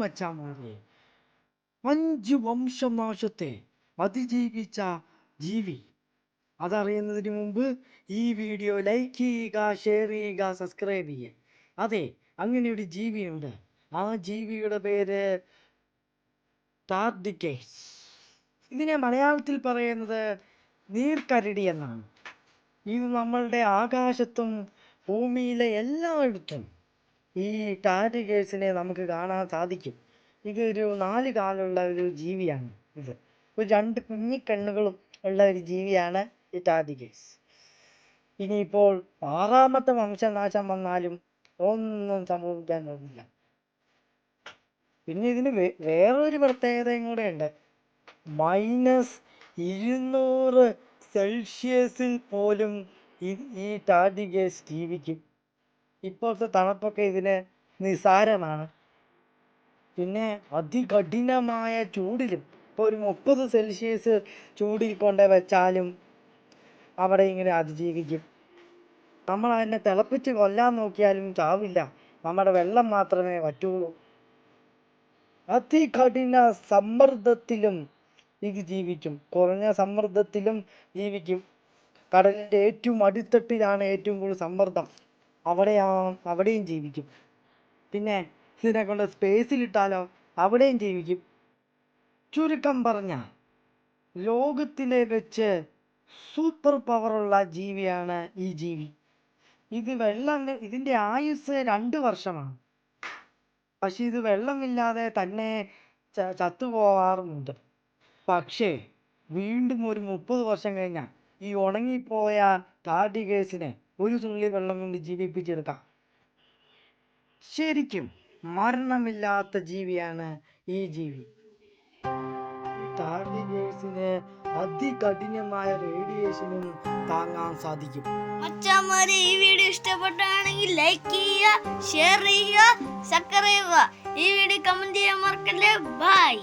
മച്ചാമാരെ, 5 വംശനാശത്തെ അതിജീവിച്ച ജീവി. അതറിയുന്നതിന് മുമ്പ് ഈ വീഡിയോ ലൈക്ക് ചെയ്യുക, ഷെയർ ചെയ്യുക, സബ്സ്ക്രൈബ് ചെയ്യുക. അതെ, അങ്ങനെ ഒരു ജീവിയുണ്ട്. ആ ജീവിയുടെ പേര് ടാർഡിക്കേസ്. ഇതിനെ മലയാളത്തിൽ പറയുന്നത് നീർക്കരടി എന്നാണ്. ഇത് നമ്മളുടെ ആകാശത്തും ഭൂമിയിലെ എല്ലായിടത്തും ഈ ടാർഡിക്കേസിനെ നമുക്ക് കാണാൻ സാധിക്കും. ഇതൊരു 4 കാലുള്ള ഒരു ജീവിയാണ്. ഇത് ഒരു 2 കുഞ്ഞിക്കണ്ണുകളും ഉള്ള ഒരു ജീവിയാണ് ഈ ടാർഡിക്കേസ്. ഇനിയിപ്പോൾ 6ാമത്തെ വംശനാശം വന്നാലും ഒന്നും സംഭവിക്കാൻ പോകുന്നില്ല. പിന്നെ ഇതിന് വേറൊരു പ്രത്യേകതയും കൂടെ ഉണ്ട്. -200 സെൽഷ്യസിൽ പോലും ഈ ടാർഡിക്കേസ് ജീവിക്കും. ഇപ്പോഴത്തെ തണുപ്പൊക്കെ ഇതിന് നിസാരമാണ്. പിന്നെ അതികഠിനമായ ചൂടിലും, ഇപ്പോൾ ഒരു 30 സെൽഷ്യസ് ചൂടിൽ കൊണ്ട് വെച്ചാലും അവിടെ ഇങ്ങനെ അതിജീവിക്കും. നമ്മൾ അതിനെ തിളപ്പിച്ച് കൊല്ലാൻ നോക്കിയാലും ചാവില്ല. നമ്മുടെ വെള്ളം മാത്രമേ പറ്റുള്ളൂ. അതികഠിന സമ്മർദ്ദത്തിലും ഇത് ജീവിക്കും. കുറഞ്ഞ സമ്മർദ്ദത്തിലും ജീവിക്കും. കടലിൻ്റെ ഏറ്റവും അടിത്തട്ടിലാണ് ഏറ്റവും കൂടുതൽ സമ്മർദ്ദം. അവിടെയും ജീവിക്കും. പിന്നെ ഇതിനെ കൊണ്ട് സ്പേസിലിട്ടാലോ അവിടെയും ജീവിക്കും. ചുരുക്കം പറഞ്ഞ ലോകത്തിലെ വെച്ച് സൂപ്പർ പവറുള്ള ജീവിയാണ് ഈ ജീവി. ഇതിൻ്റെ ആയുസ് 2 വർഷമാണ്. പക്ഷെ ഇത് വെള്ളമില്ലാതെ തന്നെ ചത്തുപോകാറുമുണ്ട്. പക്ഷേ വീണ്ടും ഒരു 30 വർഷം കഴിഞ്ഞാൽ ഈ ഉണങ്ങിപ്പോയ ടാർഡിക്കേസിനെ ഒരു തുള്ളി വെള്ളം കൊണ്ട് ജീവിപ്പിച്ചെടുക്കാം. ശരിക്കും മരണമില്ലാത്ത ജീവിയാണ് ഈ ജീവി. ടാർഡിക്കേസിന് അതികഠിനമായ റേഡിയേഷനും താങ്ങാൻ സാധിക്കും. മച്ചാമാരെ, ഈ വീഡിയോ ഇഷ്ടപ്പെട്ടാണെങ്കിൽ ലൈക്ക് ചെയ്യുക, ഷെയർ ചെയ്യുക, സബ്സ്ക്രൈബ് ചെയ്യുക. ഈ വീഡിയോ കമന്റ് ചെയ്യാൻ മറക്കല്ലേ. ബൈ.